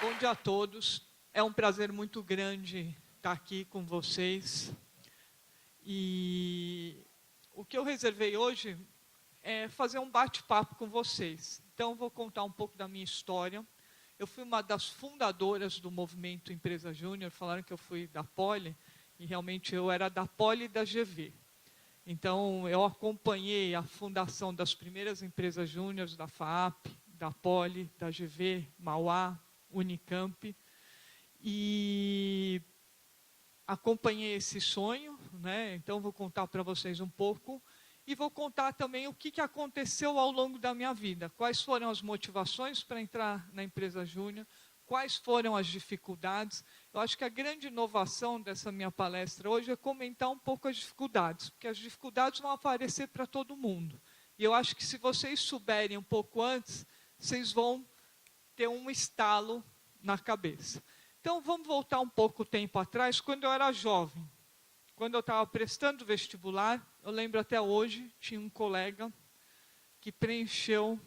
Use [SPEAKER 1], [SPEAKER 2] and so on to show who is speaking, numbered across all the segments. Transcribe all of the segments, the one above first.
[SPEAKER 1] Bom dia a todos. É um prazer muito grande estar aqui com vocês. E o que eu reservei hoje é fazer um bate-papo com vocês. Então, vou contar um pouco da minha história. Eu fui uma das fundadoras do movimento Empresa Júnior. Falaram que eu fui da Poli, e realmente eu era da Poli e da GV. Então, eu acompanhei a fundação das primeiras empresas júniores, da FAAP, da Poli, da GV, Mauá, Unicamp, e acompanhei esse sonho, né? Então vou contar para vocês um pouco e vou contar também o que aconteceu ao longo da minha vida, quais foram as motivações para entrar na empresa júnior, quais foram as dificuldades. Eu acho que a grande inovação dessa minha palestra hoje é comentar um pouco as dificuldades, porque as dificuldades vão aparecer para todo mundo. E eu acho que se vocês souberem um pouco antes, vocês vão ter um estalo na cabeça. Então, vamos voltar um pouco o tempo atrás, quando eu era jovem. Quando eu estava prestando vestibular, eu lembro até hoje, tinha um colega que preencheu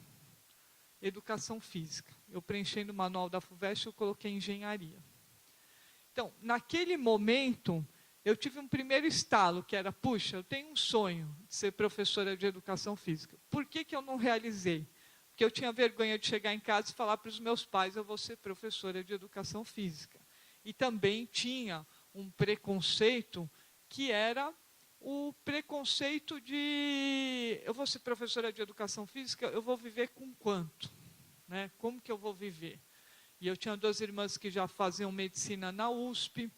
[SPEAKER 1] educação física. Eu preenchendo o manual da FUVEST, eu coloquei engenharia. Então, naquele momento, eu tive um primeiro estalo, que era, puxa, eu tenho um sonho de ser professora de educação física. Por que eu não realizei? Porque eu tinha vergonha de chegar em casa e falar para os meus pais, eu vou ser professora de educação física. E também tinha um preconceito, que era o preconceito de, eu vou ser professora de educação física, eu vou viver com quanto? Né? Como que eu vou viver? E eu tinha duas irmãs que já faziam medicina na USP,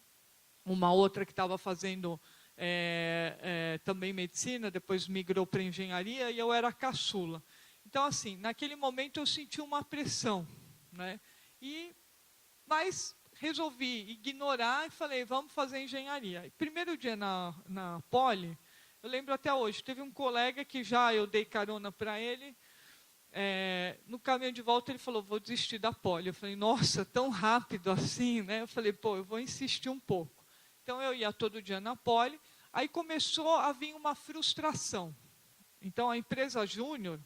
[SPEAKER 1] uma outra que estava fazendo também medicina, depois migrou para engenharia, e eu era caçula. Então, assim, naquele momento eu senti uma pressão, né? Mas resolvi ignorar e falei, vamos fazer engenharia. E primeiro dia na Poli, eu lembro até hoje, teve um colega que já eu dei carona para ele, no caminho de volta ele falou, vou desistir da Poli. Eu falei, nossa, tão rápido assim, né? Eu falei, pô, eu vou insistir um pouco. Então, eu ia todo dia na Poli, aí começou a vir uma frustração. Então, a empresa júnior,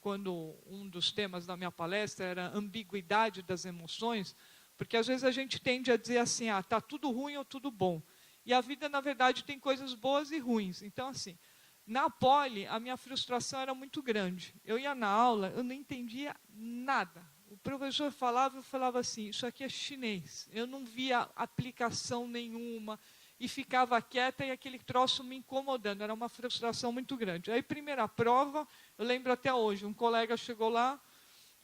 [SPEAKER 1] quando um dos temas da minha palestra era ambiguidade das emoções, porque às vezes a gente tende a dizer assim, está tudo ruim ou tudo bom. E a vida, na verdade, tem coisas boas e ruins. Então, assim, na Poli, a minha frustração era muito grande. Eu ia na aula, eu não entendia nada. O professor falava, eu falava assim, isso aqui é chinês. Eu não via aplicação nenhuma. E ficava quieta e aquele troço me incomodando. Era uma frustração muito grande. Aí, primeira prova, eu lembro até hoje, um colega chegou lá,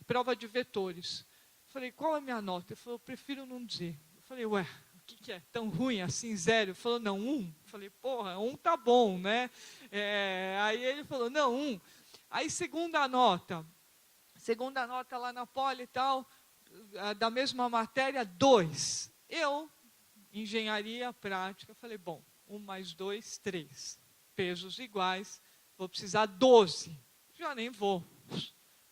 [SPEAKER 1] prova de vetores. Eu falei, qual é a minha nota? Ele falou, eu prefiro não dizer. Eu falei, ué, o que é? Tão ruim assim, 0? Ele falou, não, 1. Eu falei, porra, 1 tá bom, né? Aí ele falou, não, 1. Aí, segunda nota lá na Poli e tal, da mesma matéria, 2. Eu, engenharia prática, falei, bom, 1 mais 2, 3. Pesos iguais, vou precisar 12. Já nem vou.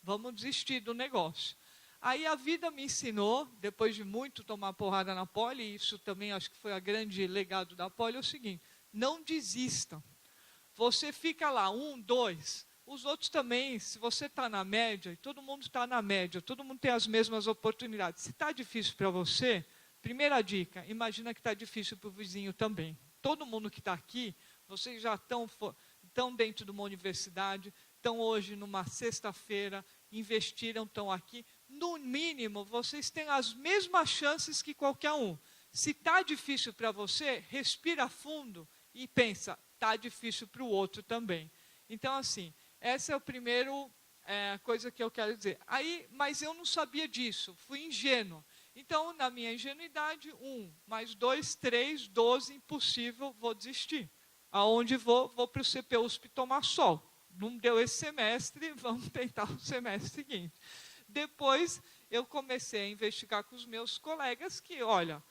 [SPEAKER 1] Vamos desistir do negócio. Aí a vida me ensinou, depois de muito tomar porrada na Poli, e isso também acho que foi a grande legado da Poli, é o seguinte, não desistam. Você fica lá, 1, 2, os outros também, se você está na média, e todo mundo está na média, todo mundo tem as mesmas oportunidades. Se está difícil para você, primeira dica, imagina que está difícil para o vizinho também. Todo mundo que está aqui, vocês já estão dentro de uma universidade, estão hoje numa sexta-feira, investiram, estão aqui. No mínimo, vocês têm as mesmas chances que qualquer um. Se está difícil para você, respira fundo e pensa, está difícil para o outro também. Então, assim, essa é a primeira coisa que eu quero dizer. Aí, mas eu não sabia disso, fui ingênuo. Então, na minha ingenuidade, 1 mais 2, 3, 12, impossível, vou desistir. Aonde vou? Vou para o CPUSP tomar sol. Não deu esse semestre, vamos tentar o semestre seguinte. Depois, eu comecei a investigar com os meus colegas que, olha,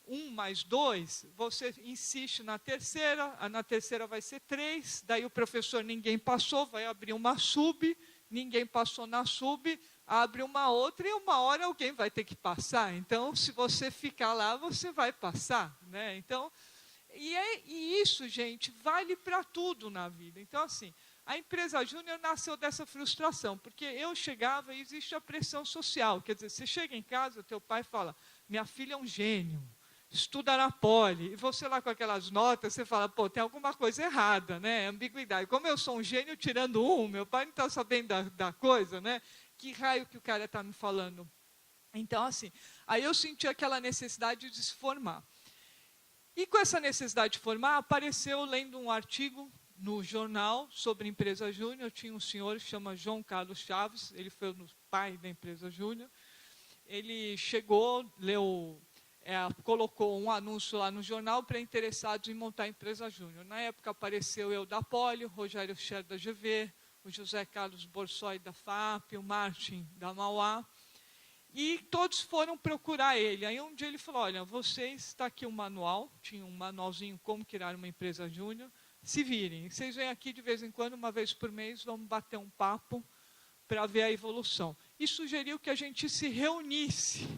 [SPEAKER 1] 1 mais 2, você insiste na terceira vai ser 3, daí o professor ninguém passou, vai abrir uma sub, ninguém passou na sub, abre uma outra e uma hora alguém vai ter que passar. Então, se você ficar lá, você vai passar, né? Então, e isso, gente, vale para tudo na vida. Então, assim, A empresa júnior nasceu dessa frustração, porque eu chegava e existe a pressão social. Quer dizer, você chega em casa, teu pai fala, minha filha é um gênio, estuda na Poli, e você lá com aquelas notas, você fala, pô, tem alguma coisa errada, né? Ambiguidade. Como eu sou um gênio tirando um, meu pai não está sabendo da coisa, né? Que raio que o cara está me falando? Então, assim, aí eu senti aquela necessidade de se formar. E com essa necessidade de formar, apareceu lendo um artigo no jornal sobre empresa júnior. Tinha um senhor que chama João Carlos Chaves, ele foi o pai da empresa júnior. Ele chegou, leu, colocou um anúncio lá no jornal para interessados em montar a empresa júnior. Na época apareceu eu da Poli, o Rogério Scher da GV, o José Carlos Borsoi da FAP, o Martin da Mauá. E todos foram procurar ele. Aí um dia ele falou, olha, vocês, está aqui um manual, tinha um manualzinho como criar uma empresa júnior, se virem. Vocês vêm aqui de vez em quando, uma vez por mês, vamos bater um papo para ver a evolução. E sugeriu que a gente se reunisse.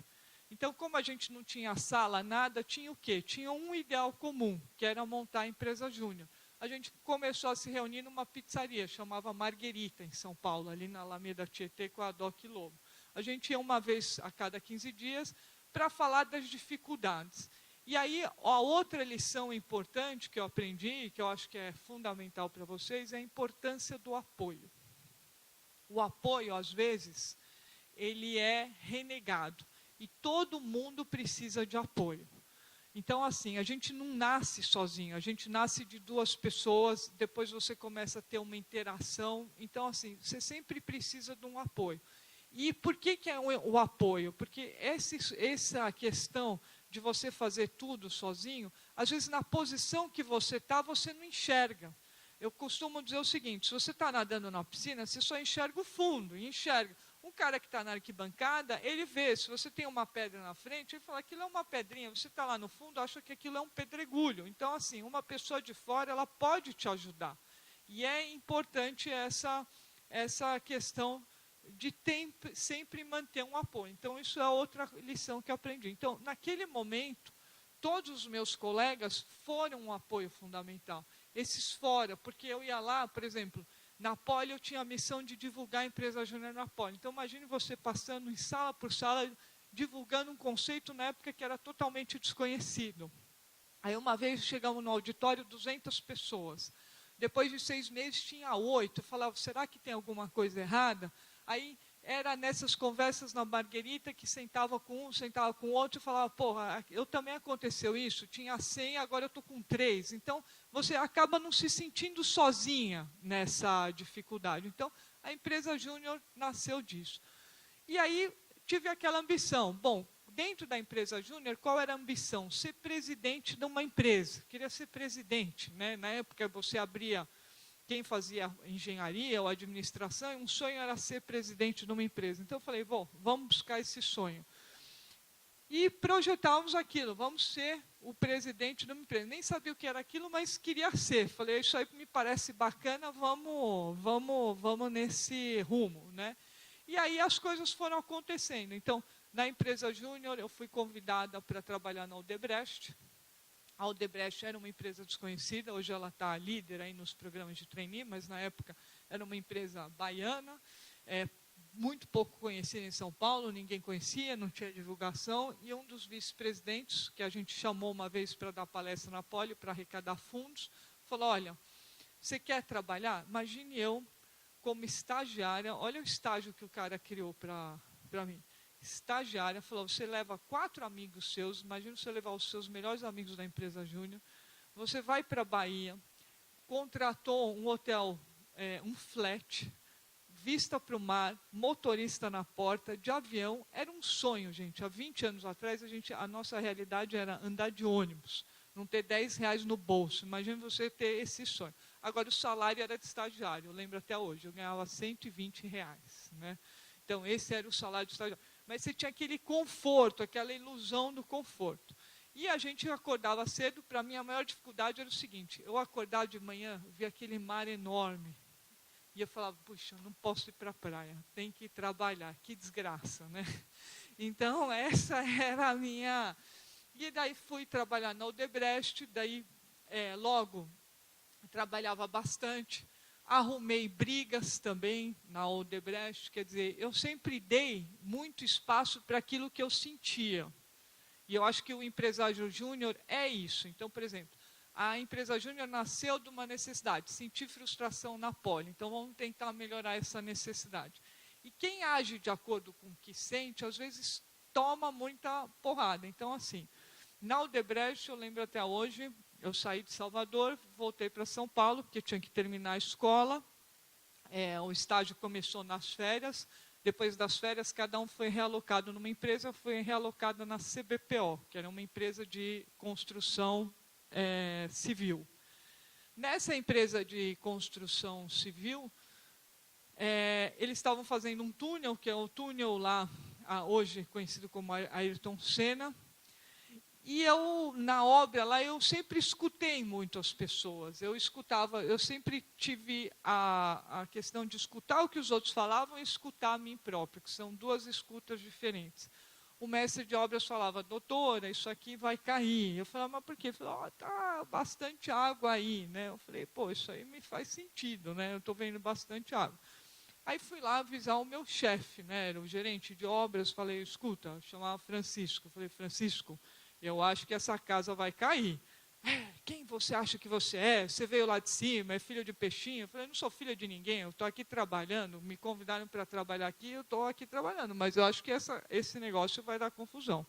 [SPEAKER 1] Então, como a gente não tinha sala, nada, tinha o quê? Tinha um ideal comum, que era montar a empresa júnior. A gente começou a se reunir numa pizzaria, chamava Marguerita, em São Paulo, ali na Alameda Tietê, com a Doc Lobo. A gente ia uma vez a cada 15 dias para falar das dificuldades. E aí, a outra lição importante que eu aprendi, que eu acho que é fundamental para vocês, é a importância do apoio. O apoio, às vezes, ele é renegado. E todo mundo precisa de apoio. Então, assim, a gente não nasce sozinho, a gente nasce de duas pessoas, depois você começa a ter uma interação. Então, assim, você sempre precisa de um apoio. E por que é o apoio? Porque essa questão de você fazer tudo sozinho, às vezes na posição que você está, você não enxerga. Eu costumo dizer o seguinte, se você está nadando na piscina, você só enxerga o fundo, e enxerga. Um cara que está na arquibancada, ele vê, se você tem uma pedra na frente, ele fala, aquilo é uma pedrinha, você está lá no fundo, acha que aquilo é um pedregulho. Então, assim, uma pessoa de fora, ela pode te ajudar. E é importante essa questão de sempre manter um apoio. Então, isso é outra lição que eu aprendi. Então, naquele momento, todos os meus colegas foram um apoio fundamental. Esses fora, porque eu ia lá, por exemplo, na Poli eu tinha a missão de divulgar a empresa júnior na Poli. Então, imagine você passando em sala por sala, divulgando um conceito na época que era totalmente desconhecido. Aí, uma vez, chegamos no auditório, 200 pessoas. Depois de 6 meses, tinha 8. Eu falava, será que tem alguma coisa errada? Aí, era nessas conversas na Marguerita que sentava com um, sentava com o outro e falava, porra, eu também aconteceu isso, tinha 100, agora eu estou com 3. Então, você acaba não se sentindo sozinha nessa dificuldade. Então, a empresa júnior nasceu disso. E aí, tive aquela ambição. Bom, dentro da empresa júnior, qual era a ambição? Ser presidente de uma empresa. Queria ser presidente, né? Na época, você abria... Quem fazia engenharia ou administração, um sonho era ser presidente de uma empresa. Então eu falei, vamos buscar esse sonho. E projetávamos aquilo, vamos ser o presidente de uma empresa. Nem sabia o que era aquilo, mas queria ser. Falei, isso aí me parece bacana, vamos nesse rumo, né? E aí as coisas foram acontecendo. Então, na empresa júnior, eu fui convidada para trabalhar na Odebrecht. A Odebrecht era uma empresa desconhecida, hoje ela está líder aí nos programas de trainee, mas na época era uma empresa baiana, muito pouco conhecida em São Paulo, ninguém conhecia, não tinha divulgação, e um dos vice-presidentes, que a gente chamou uma vez para dar palestra na Poli, para arrecadar fundos, falou, olha, você quer trabalhar? Imagine eu como estagiária, olha o estágio que o cara criou para mim. Estagiária, falou, você leva 4 amigos seus, imagina você levar os seus melhores amigos da empresa júnior, você vai para a Bahia, contratou um hotel, um flat, vista para o mar, motorista na porta, de avião, era um sonho, gente. Há 20 anos atrás, a nossa realidade era andar de ônibus, não ter 10 reais no bolso, imagina você ter esse sonho. Agora, o salário era de estagiário, eu lembro até hoje, eu ganhava 120 reais, né? Então, esse era o salário de estagiário. Mas você tinha aquele conforto, aquela ilusão do conforto. E a gente acordava cedo, para mim a maior dificuldade era o seguinte, eu acordava de manhã, via aquele mar enorme, e eu falava, puxa, não posso ir para a praia, tem que trabalhar, que desgraça, né? Então, essa era a minha... E daí fui trabalhar na Odebrecht, daí logo trabalhava bastante, arrumei brigas também na Odebrecht, quer dizer, eu sempre dei muito espaço para aquilo que eu sentia. E eu acho que o empresário júnior é isso. Então, por exemplo, a empresa júnior nasceu de uma necessidade, sentir frustração na poli. Então, vamos tentar melhorar essa necessidade. E quem age de acordo com o que sente, às vezes toma muita porrada. Então, assim, na Odebrecht, eu lembro até hoje, eu saí de Salvador, voltei para São Paulo, porque tinha que terminar a escola. O estágio começou nas férias. Depois das férias, cada um foi realocado numa empresa, foi realocada na CBPO, que era uma empresa de construção civil. Nessa empresa de construção civil, eles estavam fazendo um túnel, que é o túnel lá, hoje conhecido como Ayrton Senna. E eu, na obra lá, eu sempre escutei muito as pessoas. Eu sempre tive a questão de escutar o que os outros falavam e escutar a mim próprio, que são duas escutas diferentes. O mestre de obras falava, doutora, isso aqui vai cair. Eu falava, mas por quê? Ele falou, tá bastante água aí, né? Eu falei, pô, isso aí me faz sentido, né? Eu estou vendo bastante água. Aí fui lá avisar o meu chefe, né? Era o gerente de obras, falei, escuta, eu chamava Francisco. Eu falei, Francisco, eu acho que essa casa vai cair. Quem você acha que você é? Você veio lá de cima, é filho de peixinho? Eu falei, não sou filha de ninguém, eu estou aqui trabalhando, me convidaram para trabalhar aqui, eu estou aqui trabalhando, mas eu acho que esse negócio vai dar confusão.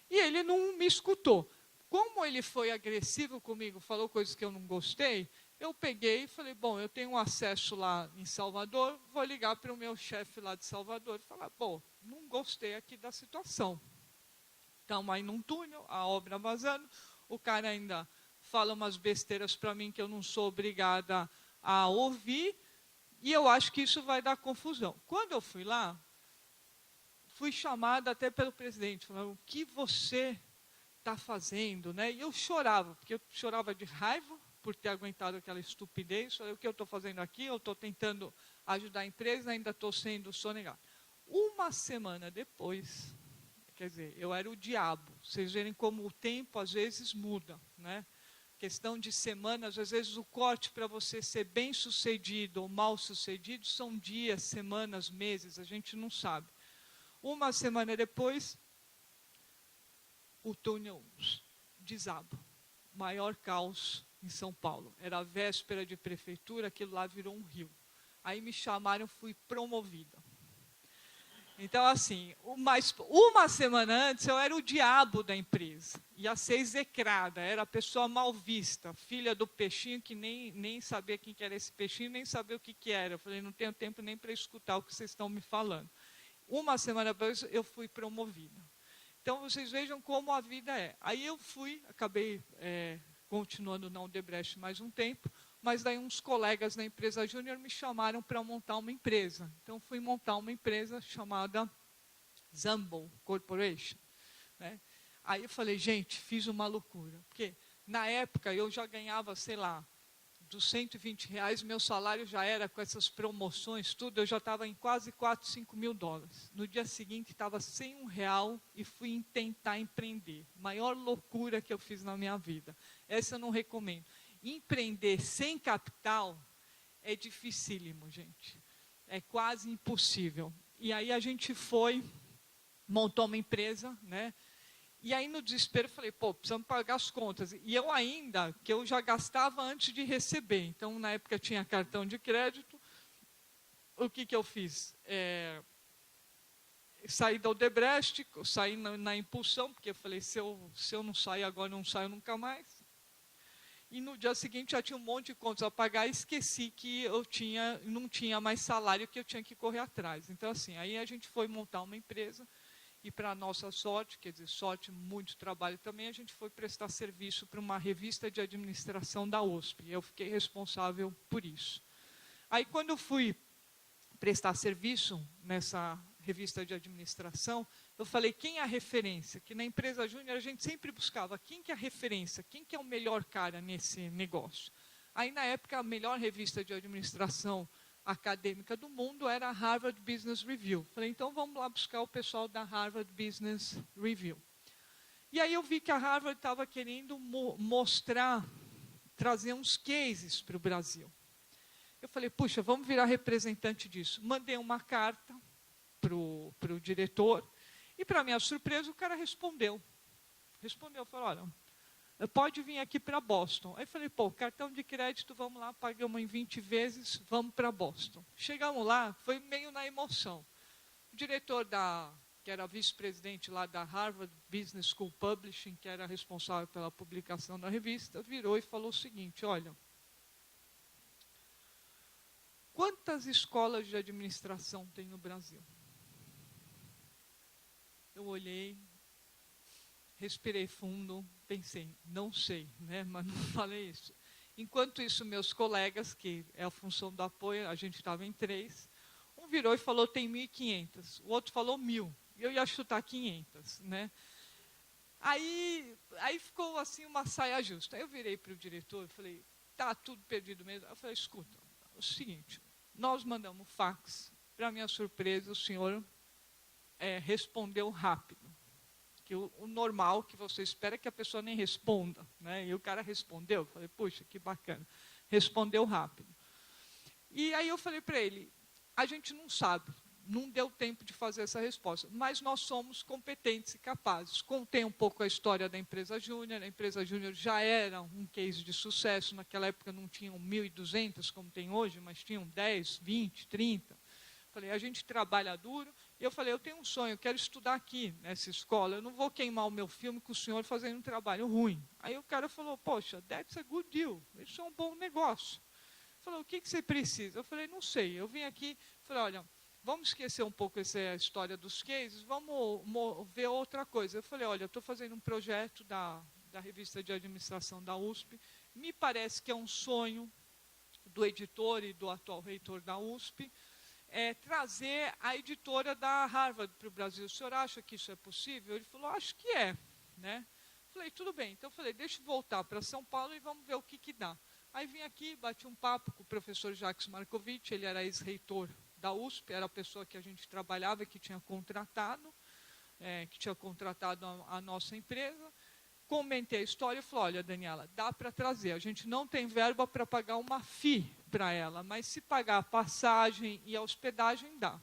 [SPEAKER 1] E ele não me escutou. Como ele foi agressivo comigo, falou coisas que eu não gostei, eu peguei e falei, bom, eu tenho um acesso lá em Salvador, vou ligar para o meu chefe lá de Salvador e falar, pô, não gostei aqui da situação. Estamos aí num túnel, a obra vazando, o cara ainda fala umas besteiras para mim que eu não sou obrigada a ouvir, e eu acho que isso vai dar confusão. Quando eu fui lá, fui chamada até pelo presidente, falando, o que você está fazendo? Né? E eu chorava, porque eu chorava de raiva por ter aguentado aquela estupidez, falei, o que eu estou fazendo aqui? Eu estou tentando ajudar a empresa, ainda estou sendo sonegado. Uma semana depois, quer dizer, eu era o diabo. Vocês verem como o tempo às vezes muda, né? Questão de semanas, às vezes o corte para você ser bem sucedido ou mal sucedido são dias, semanas, meses, a gente não sabe. Uma semana depois, o túnel desaba. Maior caos em São Paulo. Era a véspera de prefeitura, aquilo lá virou um rio. Aí me chamaram, fui promovida. Então, assim, uma semana antes eu era o diabo da empresa, ia ser execrada, era a pessoa mal vista, filha do peixinho, que nem sabia quem que era esse peixinho, nem sabia o que era. Eu falei, não tenho tempo nem para escutar o que vocês estão me falando. Uma semana depois eu fui promovida. Então, vocês vejam como a vida é. Aí eu acabei continuando na Odebrecht mais um tempo, mas daí uns colegas da empresa júnior me chamaram para montar uma empresa. Então, fui montar uma empresa chamada Zambon Corporation. Né? Aí eu falei, gente, fiz uma loucura. Porque na época eu já ganhava, sei lá, dos R$120, meu salário já era com essas promoções, tudo, eu já estava em quase 4, 5 mil dólares. No dia seguinte estava sem R$1 e fui tentar empreender. Maior loucura que eu fiz na minha vida. Essa eu não recomendo. Empreender sem capital é dificílimo, gente. É quase impossível. E aí a gente montou uma empresa, né? E aí no desespero eu falei, pô, precisamos pagar as contas. E eu ainda, que eu já gastava antes de receber. Então, na época tinha cartão de crédito. O que eu fiz? Saí da Odebrecht, saí na impulsão, porque eu falei, se eu não sair agora, não saio nunca mais. E no dia seguinte já tinha um monte de contas a pagar e esqueci que não tinha mais salário, que eu tinha que correr atrás. Então, assim, aí a gente foi montar uma empresa e, para a nossa sorte, quer dizer, sorte, muito trabalho também, a gente foi prestar serviço para uma revista de administração da USP. Eu fiquei responsável por isso. Aí, quando eu fui prestar serviço nessa revista de administração, eu falei, quem é a referência? Que na empresa júnior a gente sempre buscava, quem que é a referência? Quem que é o melhor cara nesse negócio? Aí, na época, a melhor revista de administração acadêmica do mundo era a Harvard Business Review. Falei, então vamos lá buscar o pessoal da Harvard Business Review. E aí eu vi que a Harvard estava querendo trazer uns cases para o Brasil. Eu falei, puxa, vamos virar representante disso. Mandei uma carta para o diretor, e, para minha surpresa, o cara respondeu. Falou, olha, pode vir aqui para Boston. Aí eu falei, pô, cartão de crédito, vamos lá, pagamos em 20 vezes, vamos para Boston. Chegamos lá, foi meio na emoção. O diretor que era vice-presidente lá da Harvard Business School Publishing, que era responsável pela publicação da revista, virou e falou o seguinte, olha, quantas escolas de administração tem no Brasil? Eu olhei, respirei fundo, pensei, não sei, né? Mas não falei isso. Enquanto isso, meus colegas, que é a função do apoio, a gente estava em 3, um virou e falou, tem 1.500, o outro falou 1.000, e eu ia chutar 500, né? Aí ficou assim uma saia justa. Aí eu virei para o diretor e falei, tá tudo perdido mesmo. Eu falei, escuta, é o seguinte, nós mandamos fax, para minha surpresa, o senhor respondeu rápido. Que o normal que você espera é que a pessoa nem responda, né? E o cara respondeu, eu falei, puxa, que bacana. Respondeu rápido. E aí eu falei para ele, a gente não sabe, não deu tempo de fazer essa resposta, mas nós somos competentes e capazes. Contei um pouco a história da empresa Júnior, a empresa Júnior já era um case de sucesso, naquela época não tinham 1.200 como tem hoje, mas tinham 10, 20, 30. Falei, a gente trabalha duro. E eu falei, eu tenho um sonho, eu quero estudar aqui nessa escola, eu não vou queimar o meu filme com o senhor fazendo um trabalho ruim. Aí o cara falou, poxa, that's a good deal, isso é um bom negócio. Ele falou, o que você precisa? Eu falei, não sei, eu vim aqui, falei, olha, vamos esquecer um pouco essa história dos cases, vamos ver outra coisa. Eu falei, olha, eu estou fazendo um projeto da revista de administração da USP, me parece que é um sonho do editor e do atual reitor da USP, trazer a editora da Harvard para o Brasil. O senhor acha que isso é possível? Ele falou, acho que é. Né? Falei, tudo bem. Então, falei, deixa eu voltar para São Paulo e vamos ver o que dá. Aí vim aqui, bati um papo com o professor Jacques Markovitch, ele era ex-reitor da USP, era a pessoa que a gente trabalhava, que tinha contratado a nossa empresa. Comentei a história e falei, olha, Daniela, dá para trazer, a gente não tem verba para pagar uma FII para ela, mas se pagar a passagem e a hospedagem, dá.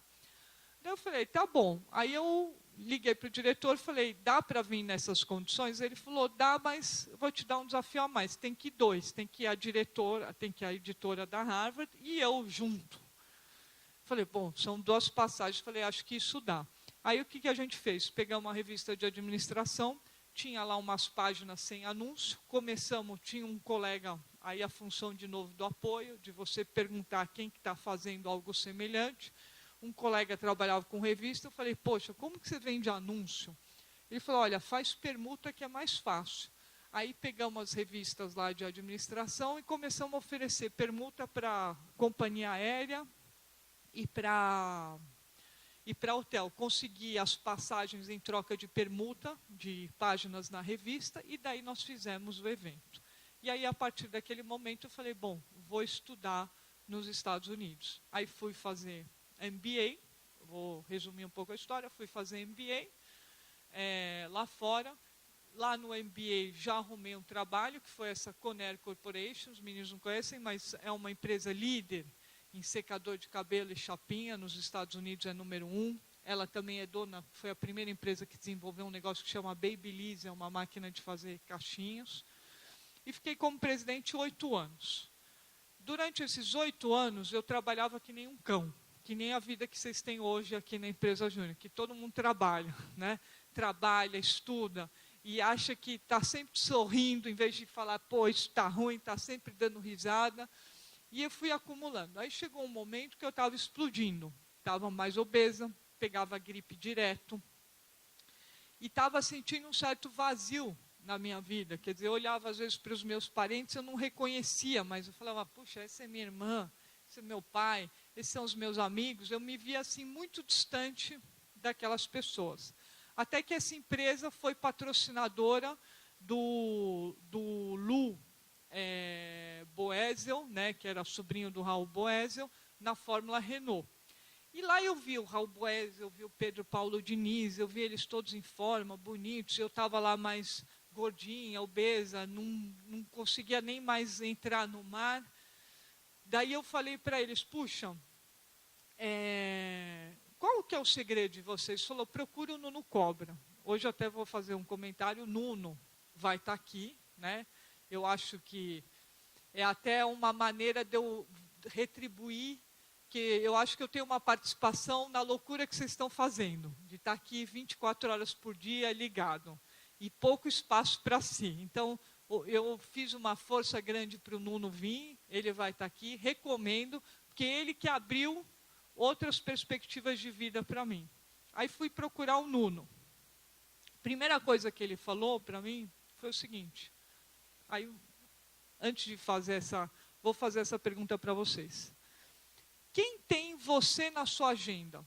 [SPEAKER 1] Daí eu falei, tá bom. Aí eu liguei para o diretor e falei, dá para vir nessas condições? Ele falou, dá, mas eu vou te dar um desafio a mais, tem que ir 2, tem que ir a diretora, tem que ir a editora da Harvard e eu junto. Falei, bom, são 2 passagens, falei, acho que isso dá. Aí o que a gente fez? Pegamos uma revista de administração, tinha lá umas páginas sem anúncio, começamos, tinha um colega, aí a função de novo do apoio, de você perguntar quem que está fazendo algo semelhante. Um colega trabalhava com revista, eu falei, poxa, como que você vende anúncio? Ele falou, olha, faz permuta que é mais fácil. Aí pegamos as revistas lá de administração e começamos a oferecer permuta para companhia aérea e para hotel. Consegui as passagens em troca de permuta, de páginas na revista, e daí nós fizemos o evento. E aí, a partir daquele momento, eu falei, bom, vou estudar nos Estados Unidos. Aí fui fazer MBA, vou resumir um pouco a história, fui fazer MBA lá fora. Lá no MBA já arrumei um trabalho, que foi essa Conair Corporation, os meninos não conhecem, mas é uma empresa líder em secador de cabelo e chapinha, nos Estados Unidos é número 1. Ela também é dona, foi a primeira empresa que desenvolveu um negócio que chama Babyliss, é uma máquina de fazer caixinhos. E fiquei como presidente 8 anos. Durante esses 8 anos, eu trabalhava que nem um cão, que nem a vida que vocês têm hoje aqui na empresa Júnior, que todo mundo trabalha, né? Trabalha, estuda, e acha que está sempre sorrindo, em vez de falar, pô, isso está ruim, está sempre dando risada. E eu fui acumulando. Aí chegou um momento que eu estava explodindo. Estava mais obesa, pegava gripe direto. E estava sentindo um certo vazio na minha vida. Quer dizer, eu olhava às vezes para os meus parentes, eu não reconhecia, mas eu falava, puxa, essa é minha irmã, esse é meu pai, esses são os meus amigos. Eu me via assim muito distante daquelas pessoas. Até que essa empresa foi patrocinadora do Lou Boesel, né, que era sobrinho do Raul Boesel, na Fórmula Renault. E lá eu vi o Raul Boesel, eu vi o Pedro Paulo Diniz, eu vi eles todos em forma, bonitos. Eu estava lá mais gordinha, obesa, não conseguia nem mais entrar no mar. Daí eu falei para eles, puxa, qual que é o segredo de vocês? Falou, procura o Nuno Cobra. Hoje até vou fazer um comentário, o Nuno vai estar aqui, né? Eu acho que é até uma maneira de eu retribuir, que eu acho que eu tenho uma participação na loucura que vocês estão fazendo, de estar aqui 24 horas por dia ligado, e pouco espaço para si. Então, eu fiz uma força grande para o Nuno vir, ele vai estar aqui, recomendo, porque ele que abriu outras perspectivas de vida para mim. Aí fui procurar o Nuno. Primeira coisa que ele falou para mim foi o seguinte, aí, antes de fazer vou fazer essa pergunta para vocês. Quem tem você na sua agenda?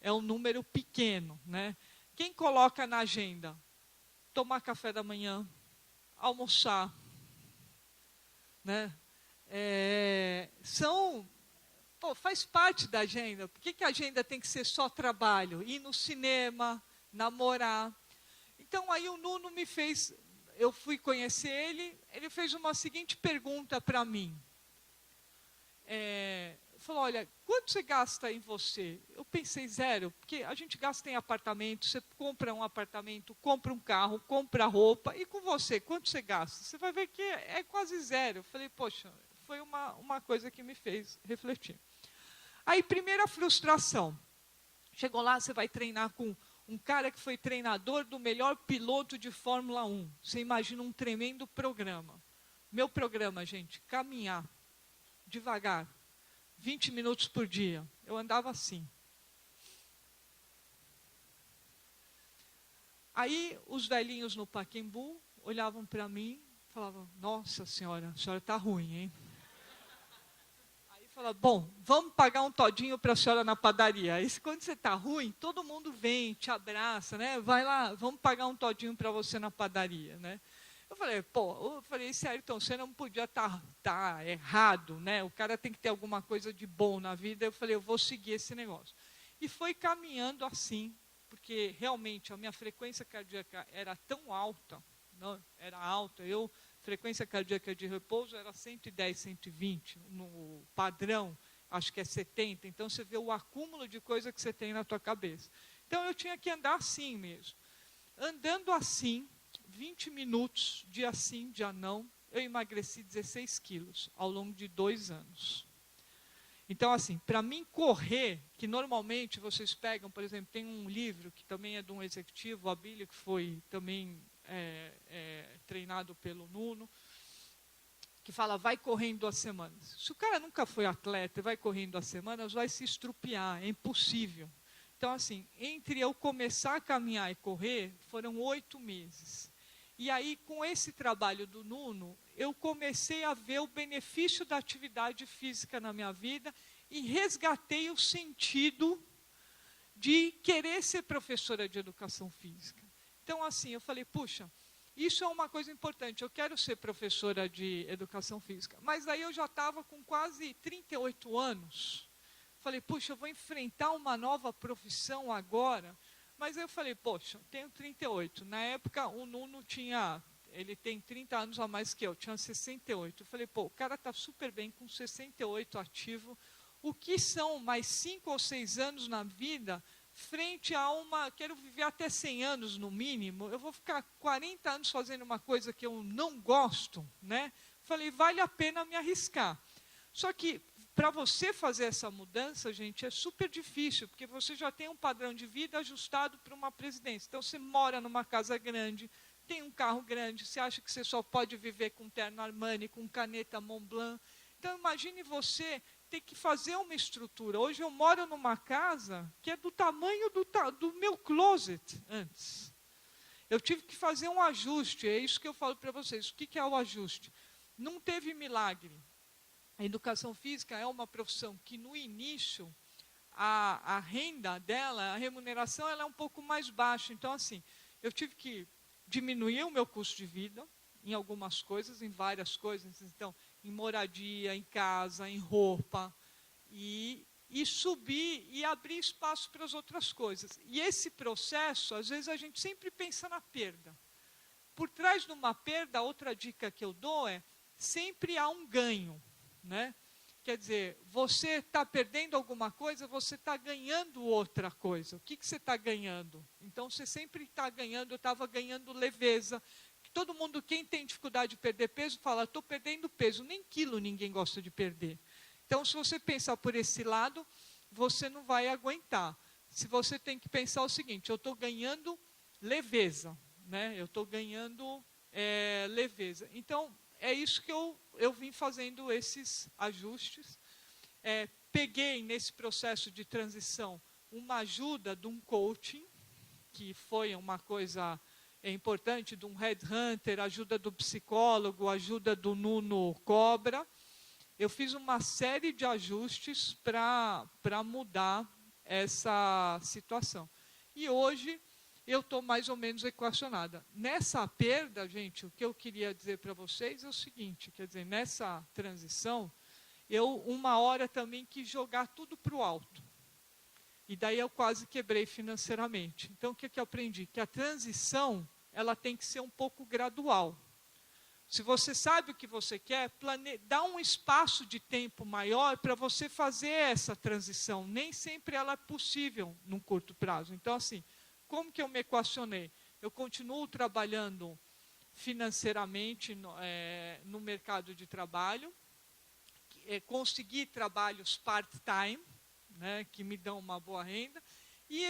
[SPEAKER 1] É um número pequeno, né? Quem coloca na agenda? Tomar café da manhã, almoçar, né? Faz parte da agenda. Por que a agenda tem que ser só trabalho? Ir no cinema, namorar. Então, aí o Nuno me fez, eu fui conhecer ele fez uma seguinte pergunta para mim. Falou, olha, quanto você gasta em você? Eu pensei, 0, porque a gente gasta em apartamento, você compra um apartamento, compra um carro, compra roupa, e com você, quanto você gasta? Você vai ver que é quase 0. Eu falei, poxa, foi uma coisa que me fez refletir. Aí, primeira frustração. Chegou lá, você vai treinar com um cara que foi treinador do melhor piloto de Fórmula 1. Você imagina um tremendo programa. Meu programa, gente, caminhar devagar, 20 minutos por dia. Eu andava assim. Aí, os velhinhos no Pacaembu olhavam para mim e falavam, nossa senhora, a senhora está ruim, hein? Fala, bom, vamos pagar um todinho para a senhora na padaria. Aí, quando você está ruim, todo mundo vem, te abraça, né? Vai lá, vamos pagar um todinho para você na padaria, né? Eu falei, sério, então, você não podia tá errado, né? O cara tem que ter alguma coisa de bom na vida. Eu falei, eu vou seguir esse negócio. E foi caminhando assim, porque realmente a minha frequência cardíaca era tão alta, não, era alta, frequência cardíaca de repouso era 110, 120, no padrão, acho que é 70, então você vê o acúmulo de coisa que você tem na tua cabeça. Então eu tinha que andar assim mesmo. Andando assim, 20 minutos, dia sim, dia não, eu emagreci 16 quilos ao longo de 2 anos. Então, assim, para mim correr, que normalmente vocês pegam, por exemplo, tem um livro que também é de um executivo, o Abílio, que foi também treinado pelo Nuno, que fala, vai correndo 2 semanas. Se o cara nunca foi atleta e vai correndo 2 semanas, vai se estrupiar, é impossível. Então, assim, entre eu começar a caminhar e correr, foram 8 meses. E aí, com esse trabalho do Nuno, eu comecei a ver o benefício da atividade física na minha vida e resgatei o sentido de querer ser professora de educação física. Então, assim, eu falei, puxa, isso é uma coisa importante, eu quero ser professora de educação física. Mas aí eu já estava com quase 38 anos. Falei, puxa, eu vou enfrentar uma nova profissão agora. Mas aí eu falei, poxa, tenho 38. Na época, o Nuno ele tem 30 anos a mais que eu, tinha 68. Eu falei, o cara está super bem com 68 ativo. O que são mais 5 ou 6 anos na vida, frente a quero viver até 100 anos no mínimo, eu vou ficar 40 anos fazendo uma coisa que eu não gosto, né? Falei, vale a pena me arriscar. Só que, para você fazer essa mudança, gente, é super difícil, porque você já tem um padrão de vida ajustado para uma presidência. Então, você mora numa casa grande, tem um carro grande, você acha que você só pode viver com terno Armani, com caneta Montblanc. Então, imagine você ter que fazer uma estrutura. Hoje eu moro numa casa que é do tamanho do meu closet antes. Eu tive que fazer um ajuste, é isso que eu falo para vocês. O que é o ajuste? Não teve milagre. A educação física é uma profissão que, no início, a renda dela, a remuneração, ela é um pouco mais baixa. Então, assim, eu tive que diminuir o meu custo de vida em algumas coisas, em várias coisas. Então, em moradia, em casa, em roupa, e subir e abrir espaço para as outras coisas. E esse processo, às vezes, a gente sempre pensa na perda. por trás de uma perda, outra dica que eu dou é, sempre há um ganho, né? Quer dizer, você está perdendo alguma coisa, você está ganhando outra coisa. O que você está ganhando? Então, você sempre está ganhando, eu estava ganhando leveza. Todo mundo, quem tem dificuldade de perder peso, fala, estou perdendo peso. Nem quilo ninguém gosta de perder. Então, se você pensar por esse lado, você não vai aguentar. Se você tem que pensar o seguinte, eu estou ganhando leveza, né? Eu estou ganhando leveza. Então, é isso que eu vim fazendo esses ajustes. Peguei nesse processo de transição uma ajuda de um coaching, que foi uma coisa importante, de um headhunter, ajuda do psicólogo, ajuda do Nuno Cobra. Eu fiz uma série de ajustes para mudar essa situação. E hoje eu estou mais ou menos equacionada. Nessa perda, gente, o que eu queria dizer para vocês é o seguinte, quer dizer, nessa transição, eu uma hora também quis jogar tudo para o alto. E daí eu quase quebrei financeiramente. Então, o que eu aprendi? Que a transição, ela tem que ser um pouco gradual. Se você sabe o que você quer, dá um espaço de tempo maior para você fazer essa transição. Nem sempre ela é possível num curto prazo. Então, assim, como que eu me equacionei? Eu continuo trabalhando financeiramente no mercado de trabalho, consegui trabalhos part-time, né, que me dão uma boa renda, e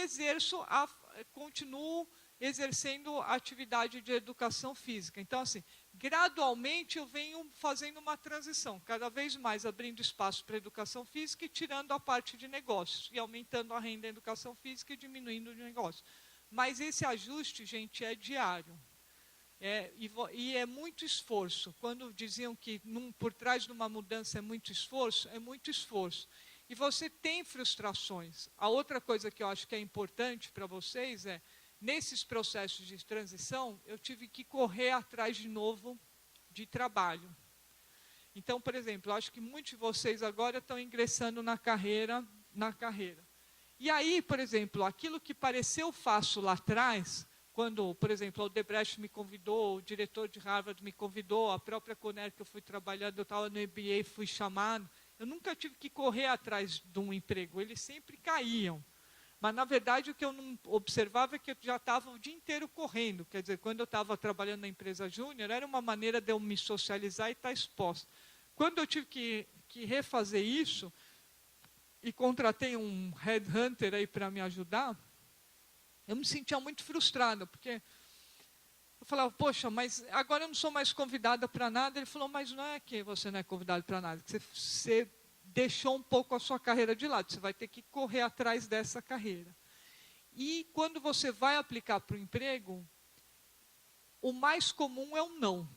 [SPEAKER 1] continuo exercendo atividade de educação física. Então, assim, gradualmente eu venho fazendo uma transição, cada vez mais abrindo espaço para a educação física e tirando a parte de negócios, e aumentando a renda da educação física e diminuindo o de negócio. Mas esse ajuste, gente, é diário. E é muito esforço. Quando diziam que por trás de uma mudança é muito esforço, é muito esforço. E você tem frustrações. A outra coisa que eu acho que é importante para vocês é, nesses processos de transição, eu tive que correr atrás de novo de trabalho. Então, por exemplo, eu acho que muitos de vocês agora estão ingressando na carreira. E aí, por exemplo, aquilo que pareceu fácil lá atrás, quando, por exemplo, o Odebrecht me convidou, o diretor de Harvard me convidou, a própria Conner que eu fui trabalhando, eu estava no MBA, fui chamado, eu nunca tive que correr atrás de um emprego, eles sempre caíam. Mas, na verdade, o que eu não observava é que eu já estava o dia inteiro correndo. Quer dizer, quando eu estava trabalhando na empresa júnior, era uma maneira de eu me socializar e estar exposto. Quando eu tive que refazer isso, e contratei um headhunter aí para me ajudar, eu me sentia muito frustrada, porque eu falava, poxa, mas agora eu não sou mais convidada para nada. Ele falou, mas não é que você não é convidado para nada, que você deixou um pouco a sua carreira de lado, você vai ter que correr atrás dessa carreira. E quando você vai aplicar para o emprego, o mais comum é o não,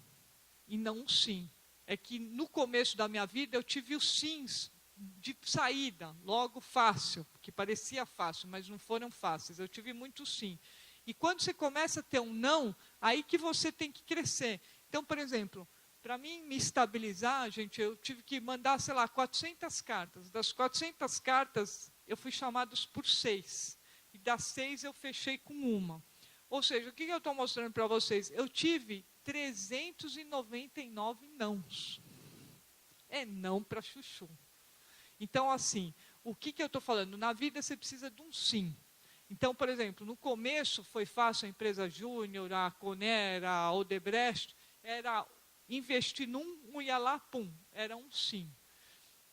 [SPEAKER 1] e não o sim. É que no começo da minha vida eu tive os sims de saída, logo fácil, que parecia fácil, mas não foram fáceis. Eu tive muito sim. E quando você começa a ter um não, aí que você tem que crescer. Então, por exemplo, para mim me estabilizar, gente, eu tive que mandar, sei lá, 400 cartas. Das 400 cartas, eu fui chamado por 6. E das 6 eu fechei com uma. Ou seja, o que eu estou mostrando para vocês? Eu tive 399 nãos. É não para chuchu. Então, assim, o que eu estou falando? Na vida você precisa de um sim. Então, por exemplo, no começo foi fácil a empresa júnior, a Conner, a Odebrecht, era investir num, ia lá, pum, era um sim.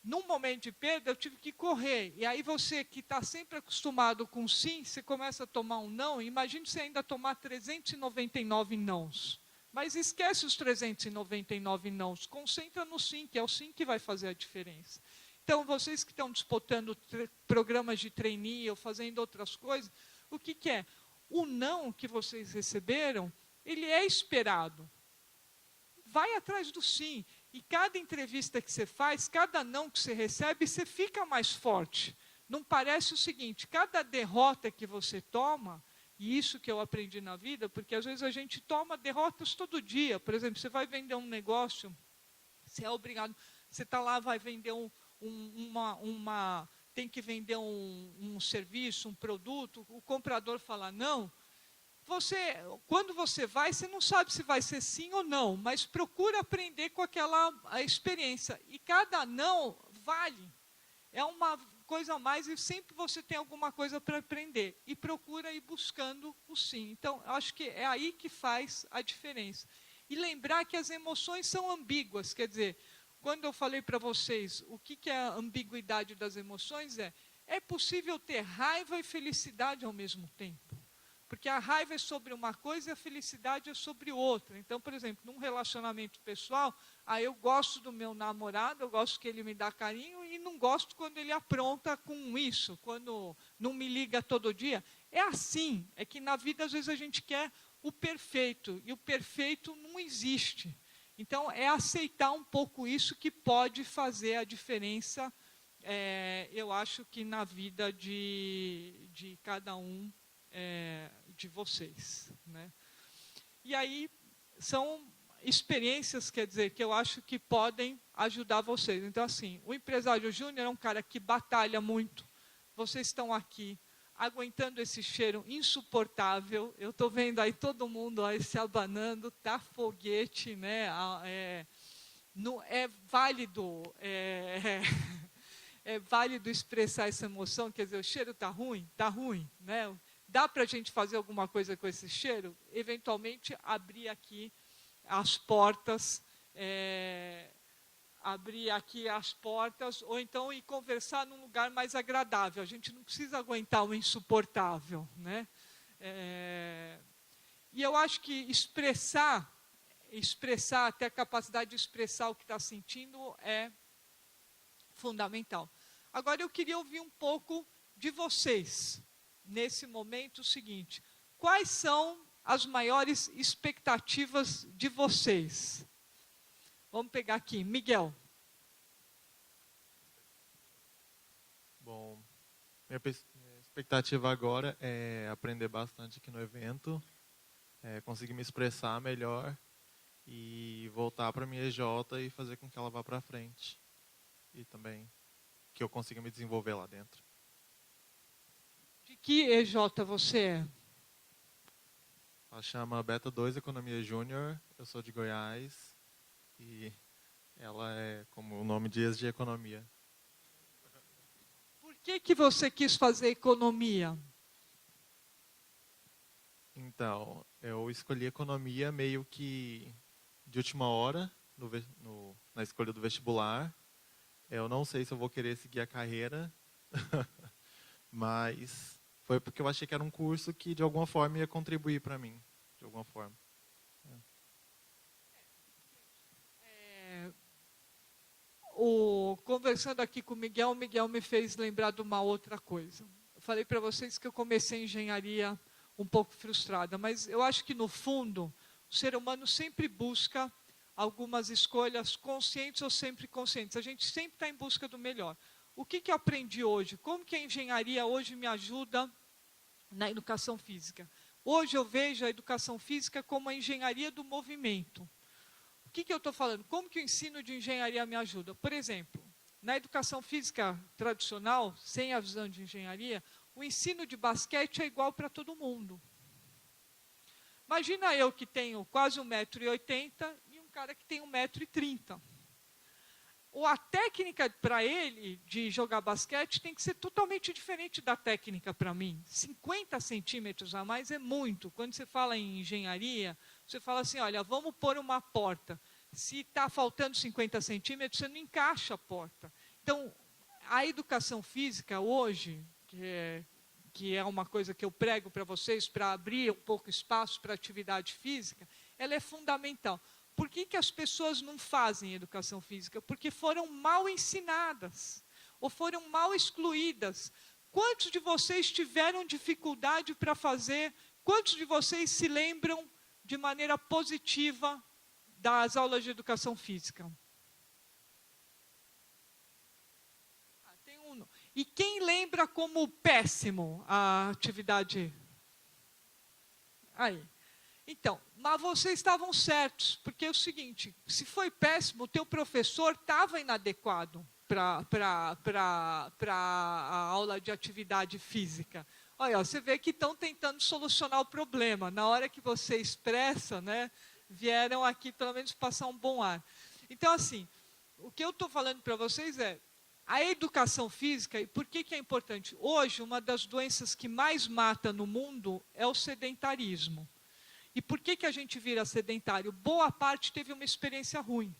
[SPEAKER 1] Num momento de perda, eu tive que correr. E aí você que está sempre acostumado com sim, você começa a tomar um não, imagine você ainda tomar 399 nãos. Mas esquece os 399 nãos, concentra no sim, que é o sim que vai fazer a diferença. Então, vocês que estão disputando programas de trainee ou fazendo outras coisas, o que é? O não que vocês receberam, ele é esperado. Vai atrás do sim. E cada entrevista que você faz, cada não que você recebe, você fica mais forte. Não parece o seguinte, cada derrota que você toma, e isso que eu aprendi na vida, porque às vezes a gente toma derrotas todo dia. Por exemplo, você vai vender um negócio, você é obrigado, você está lá, vai vender tem que vender um serviço, um produto, o comprador fala não, quando você vai, você não sabe se vai ser sim ou não, mas procura aprender com a experiência. E cada não vale. É uma coisa a mais e sempre você tem alguma coisa para aprender. E procura ir buscando o sim. Então, eu acho que é aí que faz a diferença. E lembrar que as emoções são ambíguas. Quer dizer, quando eu falei para vocês o que é a ambiguidade das emoções, é possível ter raiva e felicidade ao mesmo tempo. Porque a raiva é sobre uma coisa e a felicidade é sobre outra. Então, por exemplo, num relacionamento pessoal, eu gosto do meu namorado, eu gosto que ele me dá carinho e não gosto quando ele apronta com isso, quando não me liga todo dia. É assim, é que na vida às vezes a gente quer o perfeito, e o perfeito não existe. Então, é aceitar um pouco isso que pode fazer a diferença, eu acho que na vida de cada um de vocês, né? E aí são experiências, quer dizer, que eu acho que podem ajudar vocês. Então, assim, o empresário júnior é um cara que batalha muito. Vocês estão aqui aguentando esse cheiro insuportável. Eu estou vendo aí todo mundo aí se abanando, tá foguete, né? É válido, é válido expressar essa emoção, quer dizer, o cheiro está ruim, né? Dá para a gente fazer alguma coisa com esse cheiro? Eventualmente, abrir aqui as portas, ou então ir conversar num lugar mais agradável. A gente não precisa aguentar o insuportável, né? E eu acho que expressar, ter a capacidade de expressar o que está sentindo é fundamental. Agora, eu queria ouvir um pouco de vocês. Nesse momento, o seguinte: quais são as maiores expectativas de vocês? Vamos pegar aqui, Miguel.
[SPEAKER 2] Bom, minha expectativa agora é aprender bastante aqui no evento, conseguir me expressar melhor e voltar para a minha EJ e fazer com que ela vá para frente. E também que eu consiga me desenvolver lá dentro.
[SPEAKER 1] De que EJ você é?
[SPEAKER 2] Ela chama Beta 2 Economia Júnior, eu sou de Goiás e ela é, como o nome diz, de economia.
[SPEAKER 1] Por que você quis fazer economia?
[SPEAKER 2] Então, eu escolhi economia meio que de última hora, na escolha do vestibular. Eu não sei se eu vou querer seguir a carreira, mas foi porque eu achei que era um curso que de alguma forma ia contribuir para mim, de alguma forma.
[SPEAKER 1] Conversando aqui com o Miguel me fez lembrar de uma outra coisa. Eu falei para vocês que eu comecei engenharia um pouco frustrada, mas eu acho que no fundo o ser humano sempre busca algumas escolhas conscientes ou sempre conscientes. A gente sempre está em busca do melhor. O que eu aprendi hoje? Como que a engenharia hoje me ajuda na educação física? Hoje eu vejo a educação física como a engenharia do movimento. O que eu estou falando? Como que o ensino de engenharia me ajuda? Por exemplo, na educação física tradicional, sem a visão de engenharia, o ensino de basquete é igual para todo mundo. Imagina eu que tenho quase 1,80 m e um cara que tem 1,30 m. A técnica para ele de jogar basquete tem que ser totalmente diferente da técnica para mim. 50 centímetros a mais é muito. Quando você fala em engenharia, você fala assim, olha, vamos pôr uma porta. Se está faltando 50 centímetros, você não encaixa a porta. Então, a educação física hoje, que é uma coisa que eu prego para vocês, para abrir um pouco espaço para a atividade física, ela é fundamental. Por que as pessoas não fazem educação física? Porque foram mal ensinadas, ou foram mal excluídas. Quantos de vocês tiveram dificuldade para fazer? Quantos de vocês se lembram de maneira positiva das aulas de educação física? Tem um. E quem lembra como péssimo a atividade? Aí. Então, mas vocês estavam certos, porque é o seguinte, se foi péssimo, o teu professor estava inadequado para a aula de atividade física. Olha, você vê que estão tentando solucionar o problema. Na hora que você expressa, né, vieram aqui pelo menos passar um bom ar. Então, assim, o que eu estou falando para vocês é a educação física, e por que é importante? Hoje, uma das doenças que mais mata no mundo é o sedentarismo. E por que a gente vira sedentário? Boa parte teve uma experiência ruim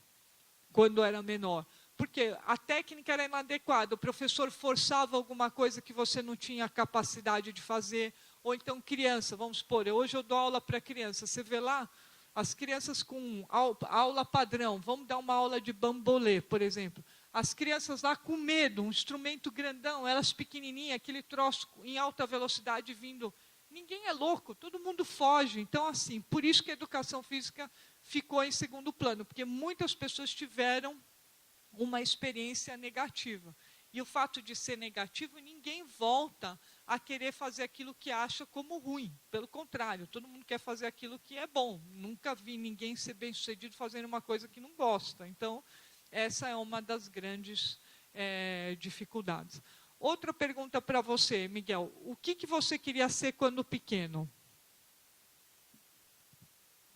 [SPEAKER 1] quando era menor. Porque a técnica era inadequada, o professor forçava alguma coisa que você não tinha capacidade de fazer, ou então criança, vamos supor, hoje eu dou aula para criança, você vê lá, as crianças com aula padrão, vamos dar uma aula de bambolê, por exemplo, as crianças lá com medo, um instrumento grandão, elas pequenininhas, aquele troço em alta velocidade vindo, ninguém é louco, todo mundo foge, então assim, por isso que a educação física ficou em segundo plano, porque muitas pessoas tiveram uma experiência negativa. E o fato de ser negativo, ninguém volta a querer fazer aquilo que acha como ruim. Pelo contrário, todo mundo quer fazer aquilo que é bom. Nunca vi ninguém ser bem-sucedido fazendo uma coisa que não gosta. Então, essa é uma das grandes dificuldades. Outra pergunta para você, Miguel. O que você queria ser quando pequeno?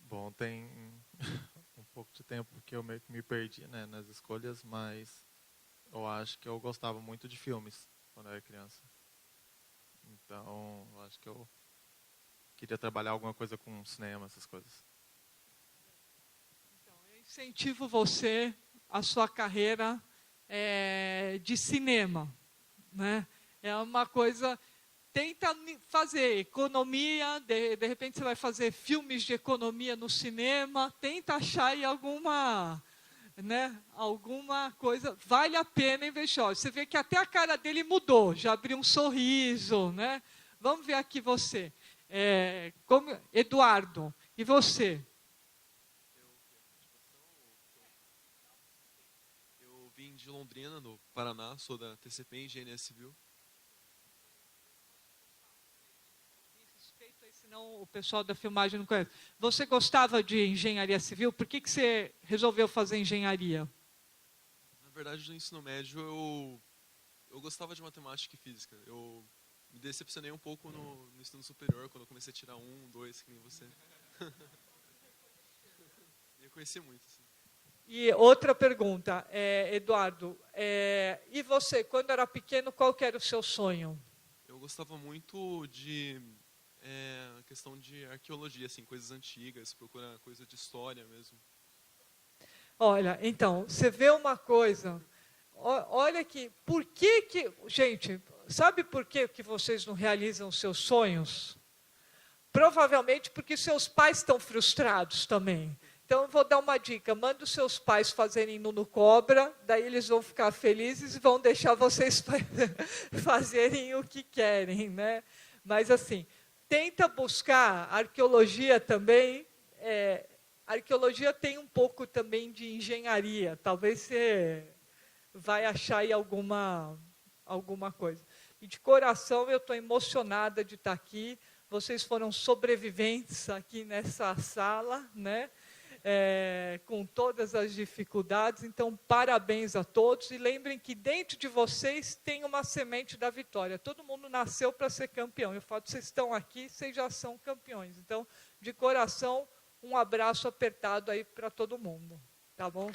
[SPEAKER 2] Bom, tem um pouco de tempo que eu meio que me perdi, né, nas escolhas, mas eu acho que eu gostava muito de filmes quando eu era criança. Então, eu acho que eu queria trabalhar alguma coisa com cinema, essas coisas.
[SPEAKER 1] Então, eu incentivo você, a sua carreira de cinema, né? É uma coisa... Tenta fazer economia, de repente você vai fazer filmes de economia no cinema, tenta achar aí alguma coisa, vale a pena investir. Você vê que até a cara dele mudou, já abriu um sorriso, né? Vamos ver aqui você. Eduardo, e você?
[SPEAKER 3] Eu vim de Londrina, no Paraná, sou da TCP, Engenharia Civil.
[SPEAKER 1] Senão o pessoal da filmagem não conhece. Você gostava de engenharia civil? Por que você resolveu fazer engenharia?
[SPEAKER 3] Na verdade, no ensino médio, eu gostava de matemática e física. Eu me decepcionei um pouco no ensino superior, quando eu comecei a tirar 1, 2, que nem você. Eu conheci muito, assim.
[SPEAKER 1] E outra pergunta, Eduardo, e você, quando era pequeno, qual que era o seu sonho?
[SPEAKER 3] Eu gostava muito de questão de arqueologia, assim, coisas antigas, procurar coisa de história mesmo.
[SPEAKER 1] Olha, então, você vê uma coisa, olha que, gente, sabe por que vocês não realizam os seus sonhos? Provavelmente porque seus pais estão frustrados também. Então, eu vou dar uma dica, manda os seus pais fazerem Nuno Cobra, daí eles vão ficar felizes e vão deixar vocês fazerem o que querem, né? Mas, assim, tenta buscar arqueologia também. A arqueologia tem um pouco também de engenharia. Talvez você vai achar aí alguma coisa. E de coração eu estou emocionada de estar aqui. Vocês foram sobreviventes aqui nessa sala, né? Com todas as dificuldades. Então, parabéns a todos. E lembrem que dentro de vocês tem uma semente da vitória. Todo mundo nasceu para ser campeão. E o fato de vocês estão aqui, vocês já são campeões. Então, de coração, um abraço apertado aí para todo mundo. Tá bom?